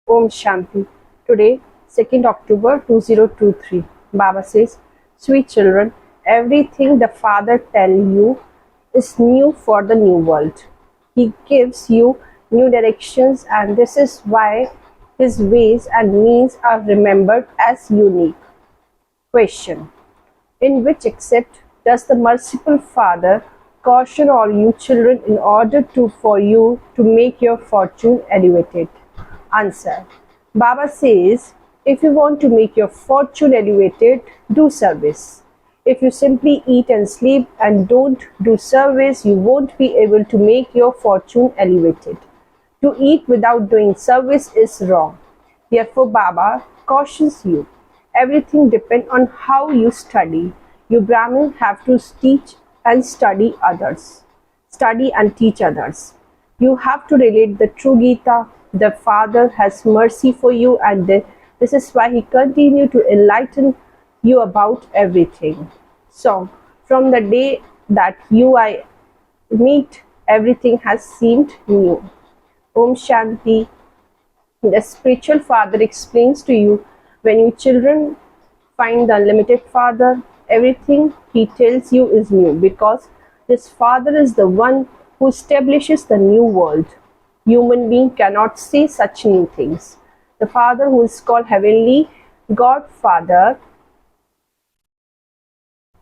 Om Shanti. Today, 2nd October 2023. Baba says, Sweet children, everything the Father tells you is new for the new world. He gives you new directions, and this is why his ways and means are remembered as unique. Question: in which except does the merciful Father caution all you children in order for you to make your fortune elevated? Answer: Baba says, if you want to make your fortune elevated, do service. If you simply eat and sleep and don't do service, you won't be able to make your fortune elevated. To eat without doing service is wrong. Therefore, Baba cautions you. Everything depends on how you study. You Brahmins have to teach and study others. Study and teach others. You have to relate the true Gita. The Father has mercy for you, and this is why He continues to enlighten you about everything. So, from the day that I meet, everything has seemed new. Om Shanti. The spiritual Father explains to you, when you children find the unlimited Father, everything He tells you is new, because this Father is the one who establishes the new world. Human being cannot say such new things. The Father, who is called Heavenly Godfather,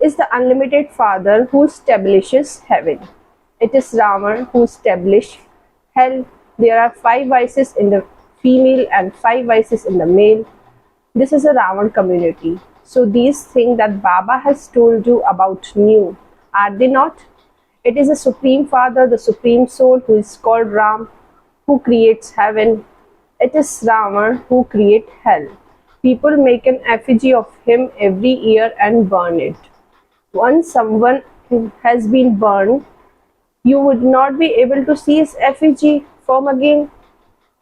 is the unlimited Father who establishes heaven. It is Rama who established hell. There are 5 vices in the female and 5 vices in the male. This is a Ravan community. So these things that Baba has told you about new, are they not? It is the Supreme Father, the Supreme Soul, who is called Ram, who creates heaven. It is Rama who creates hell. People make an effigy of him every year and burn it. Once someone has been burned, you would not be able to see his effigy form again.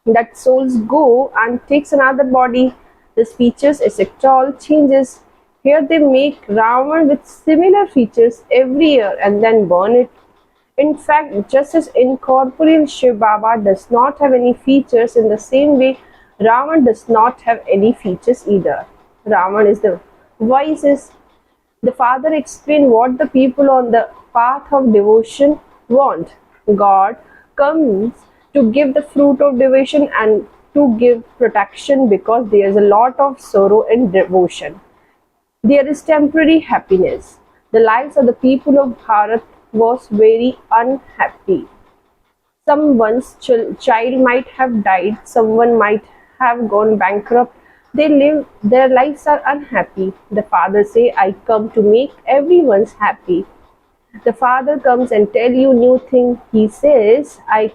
That souls go and takes another body. The features, etc., all changes. Here they make Ravan with similar features every year and then burn it. In fact, just as incorporeal Shiv Baba does not have any features, in the same way Ravan does not have any features either. Ravan is the wisest. The Father explained what the people on the path of devotion want. God comes to give the fruit of devotion and to give protection, because there is a lot of sorrow in devotion. There is temporary happiness. The lives of the people of Bharat was very unhappy. Someone's child might have died, someone might have gone bankrupt. Their lives are unhappy. The Father say, I come to make everyone's happy. The Father comes and tell you new thing. He says, I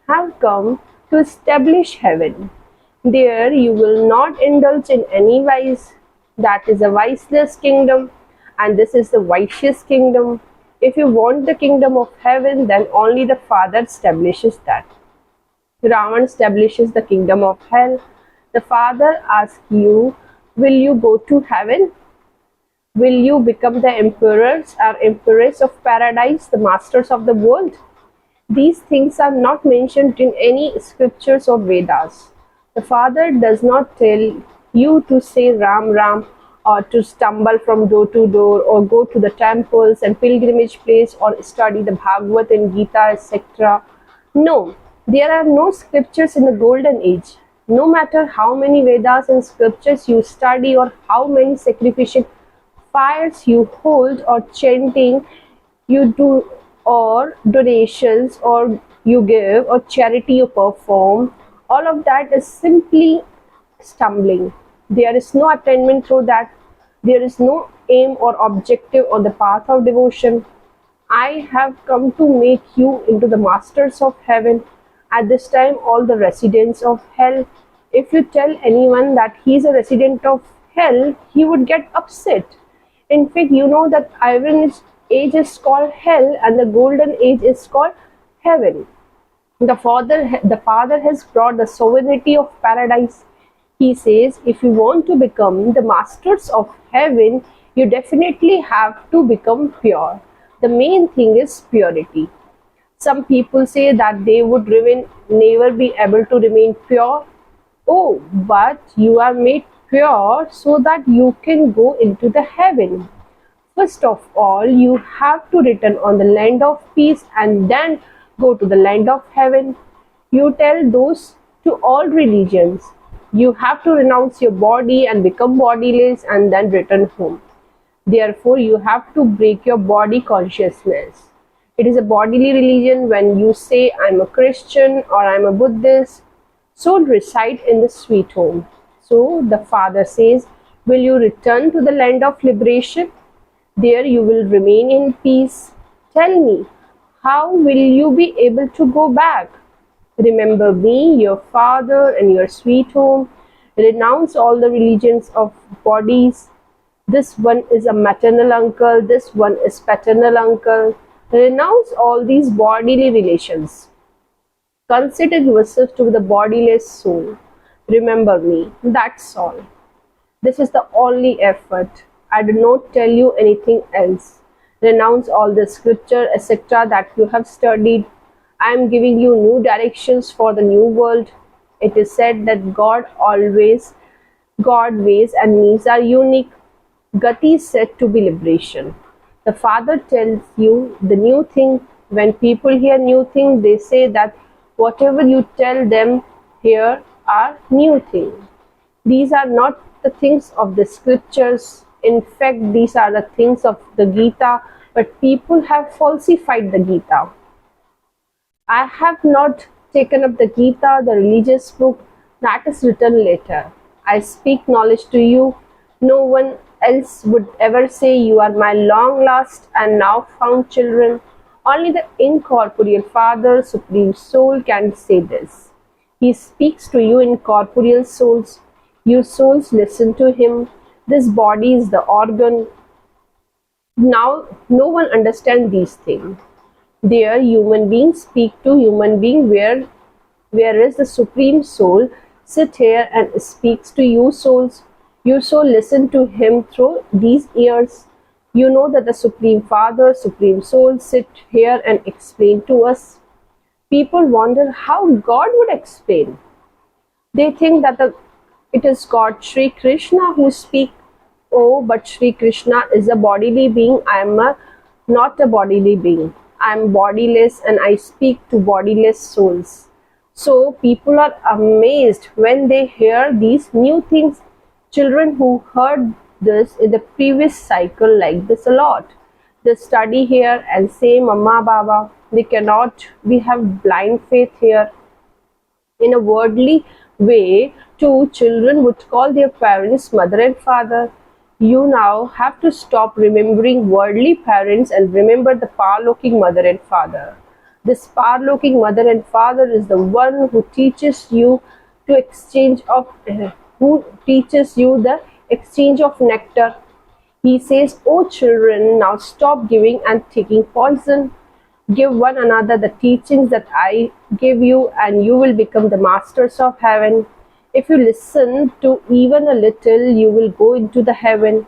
have come to establish heaven. There you will not indulge in any vice. That is a viceless kingdom, and this is the vicious kingdom. If you want the kingdom of heaven, then only the Father establishes that. Ravan establishes the kingdom of hell. The Father asks you, will you go to heaven? Will you become the emperors or empress of paradise, the masters of the world? These things are not mentioned in any scriptures or Vedas. The Father does not tell you to say Ram Ram, or to stumble from door to door, or go to the temples and pilgrimage place, or study the Bhagavad and Gita, etc. No, there are no scriptures in the golden age. No matter how many Vedas and scriptures you study, or how many sacrificial fires you hold, or chanting you do, or donations or you give, or charity you perform, all of that is simply stumbling. There is no attainment through that. There is no aim or objective on the path of devotion. I have come to make you into the masters of heaven. At this time, all the residents of hell. If you tell anyone that he is a resident of hell, he would get upset. In fact, you know that Iron Age is called hell and the golden age is called heaven. The Father has brought the sovereignty of paradise. He says, if you want to become the masters of heaven, you definitely have to become pure. The main thing is purity. Some people say that they would never be able to remain pure. Oh, but you are made pure so that you can go into the heaven. First of all, you have to return on the land of peace and then go to the land of heaven. You tell those to all religions. You have to renounce your body and become bodiless and then return home. Therefore, you have to break your body consciousness. It is a bodily religion when you say, I'm a Christian or I'm a Buddhist. So reside in the sweet home. So the Father says, will you return to the land of liberation? There you will remain in peace. Tell me, how will you be able to go back? Remember me, your Father, and your sweet home. Renounce all the religions of bodies. This one is a maternal uncle, this one is paternal uncle. Renounce all these bodily relations. Consider yourself to be the bodiless soul. Remember me, that's all. This is the only effort. I do not tell you anything else. Renounce all the scripture, etc. that you have studied. I am giving you new directions for the new world. It is said that God ways and means are unique. Gati is said to be liberation. The Father tells you the new thing. When people hear new thing, they say that whatever you tell them here are new things. These are not the things of the scriptures. In fact, these are the things of the Gita, but people have falsified the Gita. I have not taken up the Gita, the religious book that is written later. I speak knowledge to you. No one else would ever say you are my long lost and now found children. Only the incorporeal Father, Supreme Soul can say this. He speaks to you in corporeal souls. You souls listen to him. This body is the organ. Now, no one understands these things. There, human beings speak to human being, whereas the Supreme Soul sit here and speaks to you souls. You soul listen to him through these ears. You know that the Supreme Father, Supreme Soul sit here and explain to us. People wonder how God would explain. They think that it is God Sri Krishna who speaks. Oh, but Sri Krishna is a bodily being. I am not a bodily being. I am bodiless and I speak to bodiless souls. So people are amazed when they hear these new things. Children who heard this in the previous cycle like this a lot. They study here and say, Mama, Baba, we have blind faith here. In a worldly way, too, children would call their parents mother and father. You now have to stop remembering worldly parents and remember the power-looking mother and father. This power-looking mother and father is the one who teaches you the exchange of nectar. He says, "Oh children, now stop giving and taking poison. Give one another the teachings that I give you, and you will become the masters of heaven. If you listen to even a little, you will go into the heaven.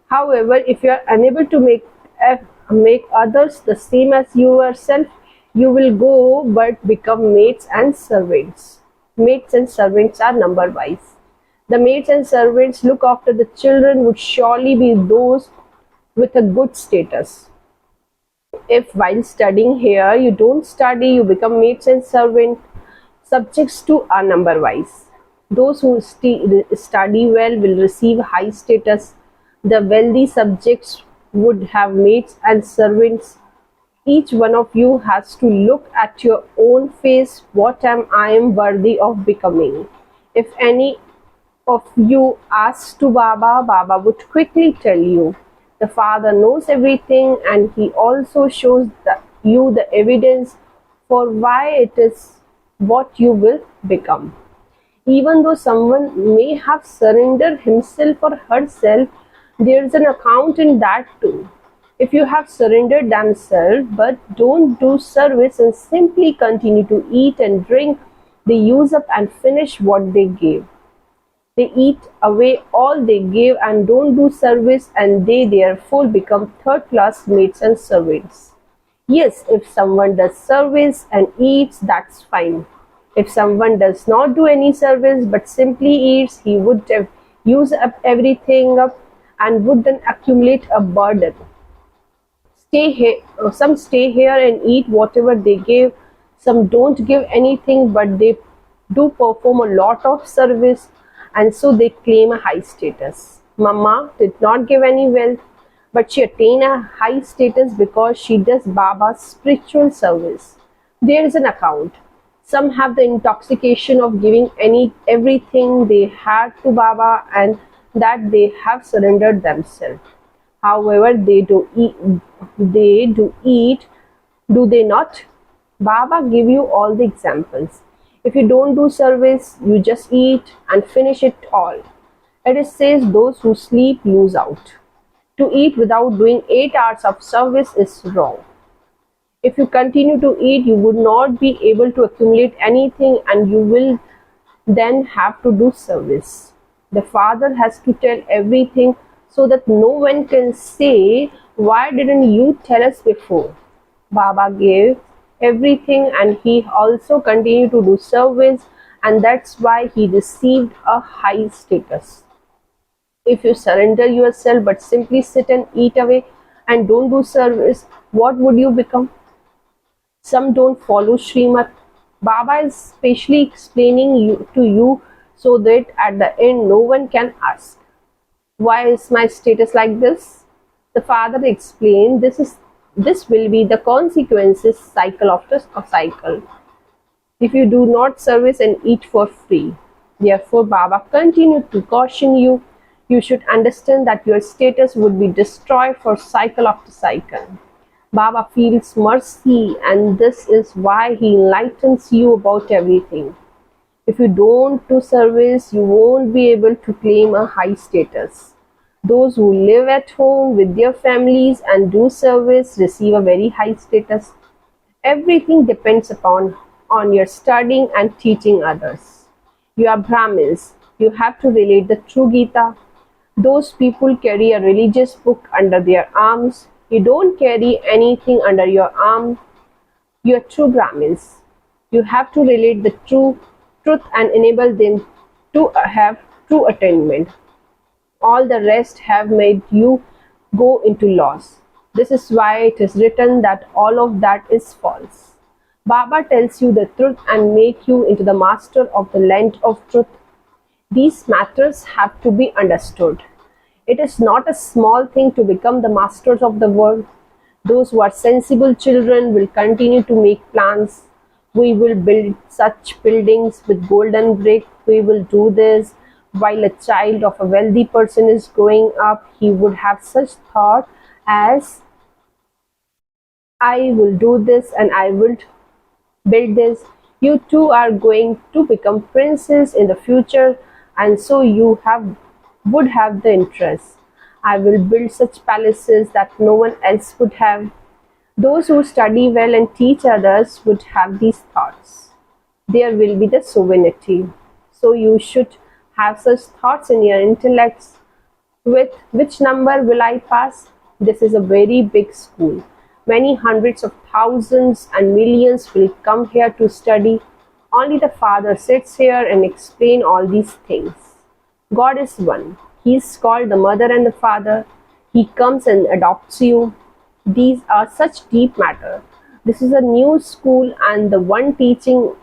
However, if you are unable to make others the same as you yourself, you will go but become maids and servants." Maids and servants are number wise. The maids and servants look after the children would surely be those with a good status. If while studying here you don't study, you become maids and servants, subjects to are number wise. Those who study well will receive high status. The wealthy subjects would have maids and servants. Each one of you has to look at your own face. What am I worthy of becoming? If any of you asks to Baba, Baba would quickly tell you. The Father knows everything, and he also shows you the evidence for why it is what you will become. Even though someone may have surrendered himself or herself, there is an account in that too. If you have surrendered themselves but don't do service and simply continue to eat and drink, they use up and finish what they gave. They eat away all they gave and don't do service, and they therefore become third-class maids and servants. Yes, if someone does service and eats, that's fine. If someone does not do any service but simply eats, he would have used up everything up and would then accumulate a burden. Some stay here and eat whatever they give. Some don't give anything, but they do perform a lot of service, and so they claim a high status. Mama did not give any wealth, but she attained a high status because she does Baba's spiritual service. There is an account. Some have the intoxication of giving everything they had to Baba, and that they have surrendered themselves. However, they do eat, do they not? Baba give you all the examples. If you don't do service, you just eat and finish it all. It says those who sleep lose out. To eat without doing 8 hours of service is wrong. If you continue to eat, you would not be able to accumulate anything, and you will then have to do service. The Father has to tell everything so that no one can say, "Why didn't you tell us before?" Baba gave everything, and he also continued to do service, and that's why he received a high status. If you surrender yourself but simply sit and eat away and don't do service, what would you become? Some don't follow Srimad. Baba is specially explaining to you so that at the end no one can ask, "Why is my status like this?" The Father explained, this will be the consequences cycle after cycle if you do not service and eat for free. Therefore, Baba continued to caution you. You should understand that your status would be destroyed for cycle after cycle. Baba feels mercy, and this is why he enlightens you about everything. If you don't do service, you won't be able to claim a high status. Those who live at home with their families and do service receive a very high status. Everything depends on your studying and teaching others. You are Brahmins. You have to relate the true Gita. Those people carry a religious book under their arms. You don't carry anything under your arm. You are true Brahmins. You have to relate the truth and enable them to have true attainment. All the rest have made you go into loss. This is why it is written that all of that is false. Baba tells you the truth and make you into the master of the land of truth. These matters have to be understood. It is not a small thing to become the masters of the world. Those who are sensible children will continue to make plans. We will build such buildings with golden brick. We will do this. While a child of a wealthy person is growing up, he would have such thought as, "I will do this and I will build this." You too are going to become princes in the future, and so you would have the interest. "I will build such palaces that no one else would have." Those who study well and teach others would have these thoughts. There will be the sovereignty. So you should have such thoughts in your intellects. With which number will I pass? This is a very big school. Many hundreds of thousands and millions will come here to study. Only the Father sits here and explains all these things. God is one. He is called the Mother and the Father. He comes and adopts you. These are such deep matter. This is a new school, and the one teaching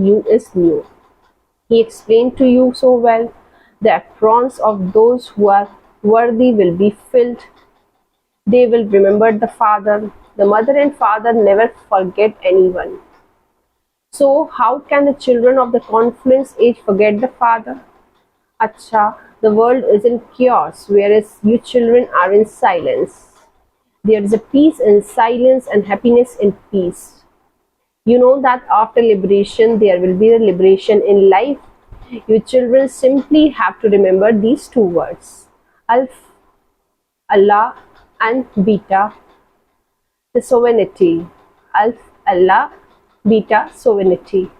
you is new. He explained to you so well. The aprons of those who are worthy will be filled. They will remember the Father. The Mother and Father never forget anyone. So how can the children of the confluence age forget the Father? Acha, the world is in chaos, whereas you children are in silence. There is a peace in silence and happiness in peace. You know that after liberation, there will be a liberation in life. You children simply have to remember these two words: Alf, Allah, and Beta, the sovereignty. Alf, Allah, Beta, sovereignty.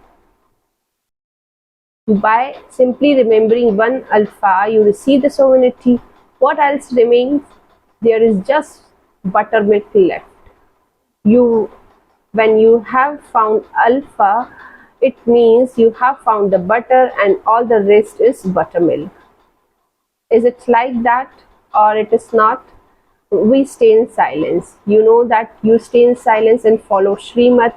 By simply remembering one alpha, you receive the sovereignty. What else remains? There is just buttermilk left. When you have found alpha, It means you have found the butter and all the rest is buttermilk. Is it like that or it is not? We stay in silence. You know that you stay in silence and follow Srimat.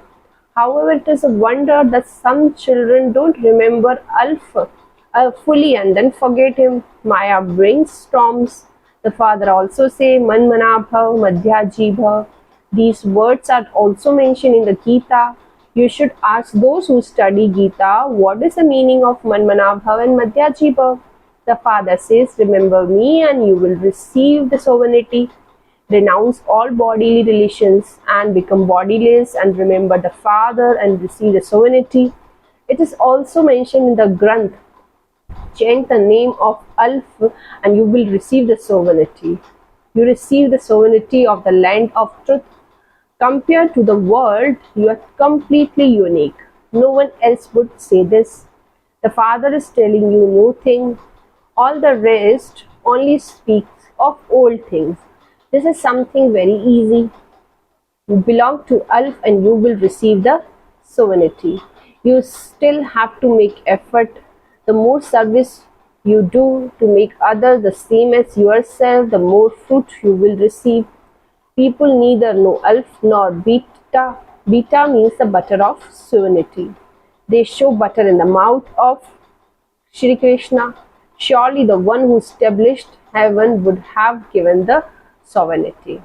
However, it is a wonder that some children don't remember Alf fully and then forget him. Maya brainstorms. The father also say Manmanabha, Madhyajibha. These words are also mentioned in the Gita. You should ask those who study Gita what is the meaning of Manmanabha and Madhyajibha. The father says, remember me and you will receive the sovereignty. Renounce all bodily relations and become bodiless and remember the father and receive the sovereignty. It is also mentioned in the Granth. Chant the name of Alf and you will receive the sovereignty. You receive the sovereignty of the land of truth. Compared to the world, you are completely unique. No one else would say this. The father is telling you new thing. All the rest only speaks of old things. This is something very easy. You belong to Alf and you will receive the sovereignty. You still have to make effort. The more service you do to make others the same as yourself, the more fruit you will receive. People neither know Alf nor Beta. Beta means the butter of sovereignty. They show butter in the mouth of Shri Krishna. Surely the one who established heaven would have given the sovereignty.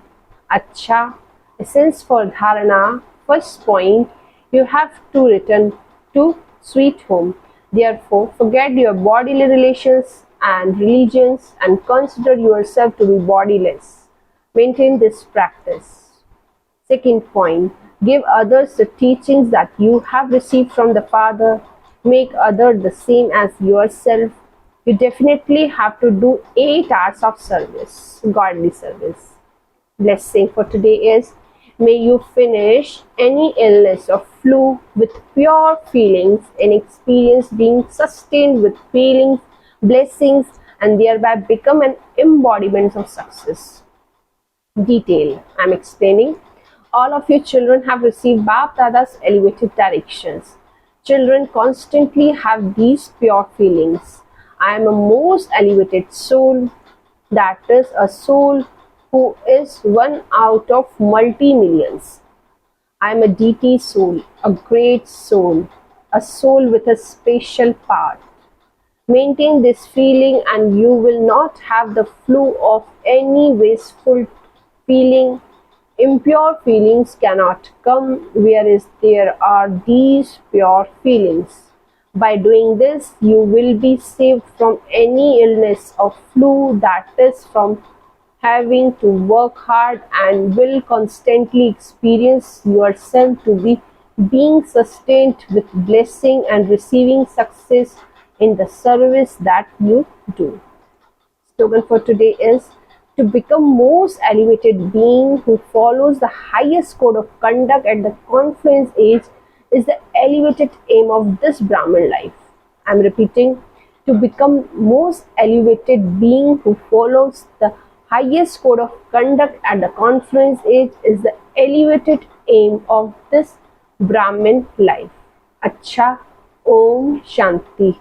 Acha, essence for dharana. First point, you have to return to sweet home. Therefore, forget your bodily relations and religions and consider yourself to be bodiless. Maintain this practice. Second point, give others the teachings that you have received from the Father. Make others the same as yourself. You definitely have to do 8 hours of service, godly service. Blessing for today is, may you finish any illness or flu with pure feelings and experience being sustained with feelings, blessings, and thereby become an embodiment of success. Detail. I am explaining. All of your children have received Bap Dada's elevated directions. Children constantly have these pure feelings. I am a most elevated soul, that is a soul who is one out of multi-millions. I am a deity soul, a great soul, a soul with a special part. Maintain this feeling and you will not have the flu of any wasteful feeling. Impure feelings cannot come, whereas there are these pure feelings. By doing this, you will be saved from any illness or flu, that is from having to work hard, and will constantly experience yourself to be being sustained with blessing and receiving success in the service that you do. Slogan for today is, to become most elevated being who follows the highest code of conduct at the confluence age is the elevated aim of this Brahman life. I am repeating, to become most elevated being who follows the highest code of conduct at the confluence age is the elevated aim of this Brahmin life. Acha, Om Shanti.